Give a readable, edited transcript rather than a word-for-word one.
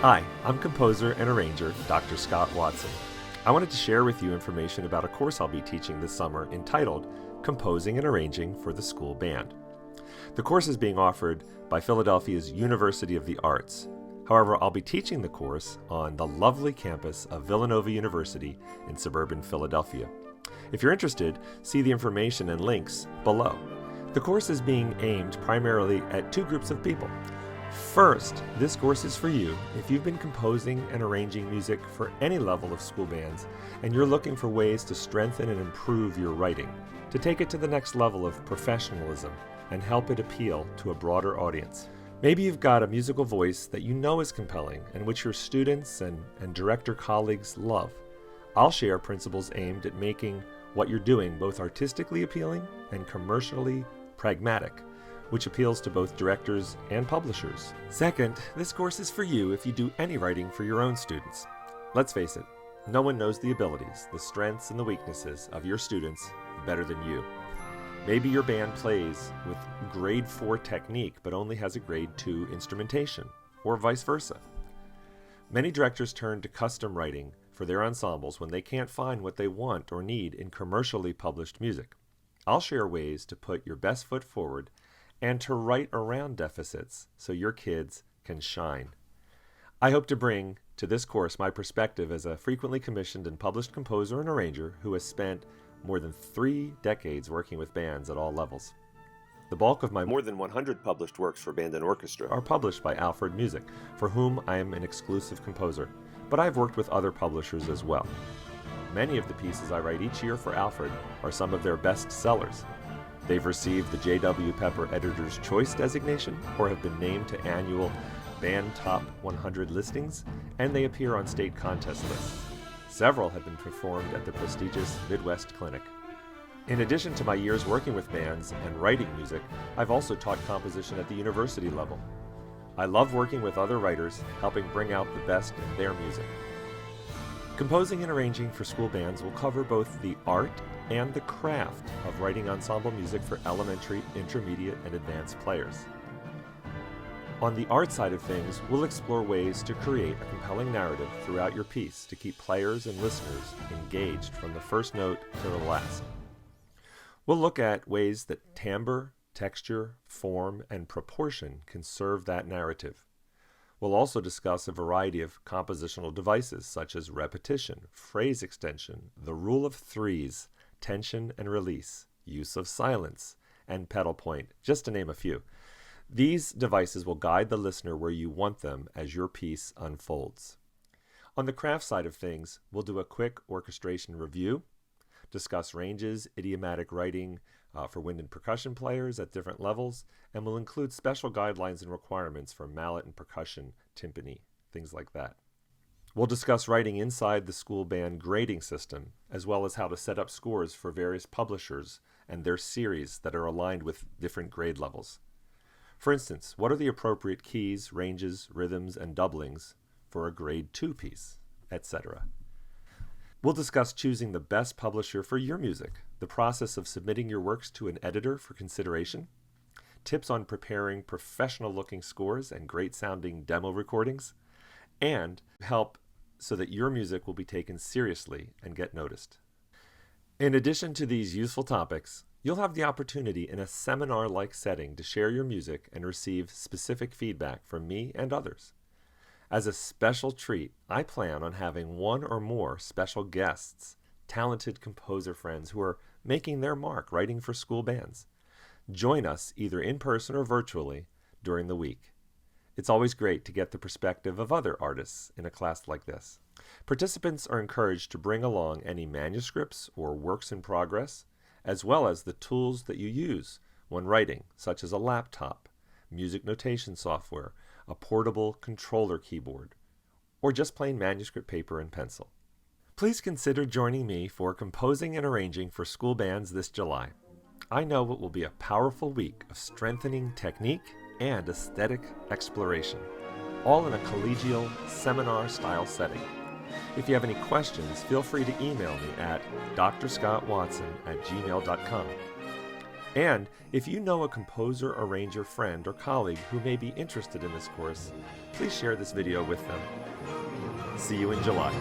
Hi, I'm composer and arranger Dr. Scott Watson. I wanted to share with you information about a course I'll be teaching this summer entitled Composing and Arranging for the School Band. The course is being offered by Philadelphia's University of the Arts. However, I'll be teaching the course on the lovely campus of Villanova University in suburban Philadelphia. If you're interested, see the information and links below. The course is being aimed primarily at two groups of people. First, this course is for you if you've been composing and arranging music for any level of school bands and you're looking for ways to strengthen and improve your writing, to take it to the next level of professionalism and help it appeal to a broader audience. Maybe you've got a musical voice that you know is compelling and which your students and director colleagues love. I'll share principles aimed at making what you're doing both artistically appealing and commercially pragmatic, which appeals to both directors and publishers. Second, this course is for you if you do any writing for your own students. Let's face it, no one knows the abilities, the strengths, and the weaknesses of your students better than you. Maybe your band plays with grade 4 technique but only has a grade 2 instrumentation, or vice versa. Many directors turn to custom writing for their ensembles when they can't find what they want or need in commercially published music. I'll share ways to put your best foot forward and to write around deficits so your kids can shine. I hope to bring to this course my perspective as a frequently commissioned and published composer and arranger who has spent more than 3 decades working with bands at all levels. The bulk of my more than 100 published works for band and orchestra are published by Alfred Music, for whom I am an exclusive composer, but I've worked with other publishers as well. Many of the pieces I write each year for Alfred are some of their best sellers. They've received the J.W. Pepper Editor's Choice designation or have been named to annual Band Top 100 listings, and they appear on state contest lists. Several have been performed at the prestigious Midwest Clinic. In addition to my years working with bands and writing music, I've also taught composition at the university level. I love working with other writers, helping bring out the best in their music. Composing and arranging for school bands will cover both the art and the craft of writing ensemble music for elementary, intermediate, and advanced players. On the art side of things, we'll explore ways to create a compelling narrative throughout your piece to keep players and listeners engaged from the first note to the last. We'll look at ways that timbre, texture, form, and proportion can serve that narrative. We'll also discuss a variety of compositional devices such as repetition, phrase extension, the rule of threes, tension and release, use of silence, and pedal point, just to name a few. These devices will guide the listener where you want them as your piece unfolds. On the craft side of things, we'll do a quick orchestration review, discuss ranges, idiomatic writing for wind and percussion players at different levels, and we'll include special guidelines and requirements for mallet and percussion, timpani, things like that. We'll discuss writing inside the school band grading system, as well as how to set up scores for various publishers and their series that are aligned with different grade levels. For instance, what are the appropriate keys, ranges, rhythms, and doublings for a grade 2 piece, etc. We'll discuss choosing the best publisher for your music, the process of submitting your works to an editor for consideration, tips on preparing professional-looking scores and great-sounding demo recordings, and help so that your music will be taken seriously and get noticed. In addition to these useful topics, you'll have the opportunity in a seminar-like setting to share your music and receive specific feedback from me and others. As a special treat, I plan on having one or more special guests, talented composer friends who are making their mark writing for school bands. Join us either in person or virtually during the week. It's always great to get the perspective of other artists in a class like this. Participants are encouraged to bring along any manuscripts or works in progress, as well as the tools that you use when writing, such as a laptop, music notation software, a portable controller keyboard, or just plain manuscript paper and pencil. Please consider joining me for Composing and Arranging for School Bands this July. I know it will be a powerful week of strengthening technique and aesthetic exploration, all in a collegial seminar-style setting. If you have any questions, feel free to email me at drscottwatson@gmail.com. And if you know a composer, arranger, friend, or colleague who may be interested in this course, please share this video with them. See you in July.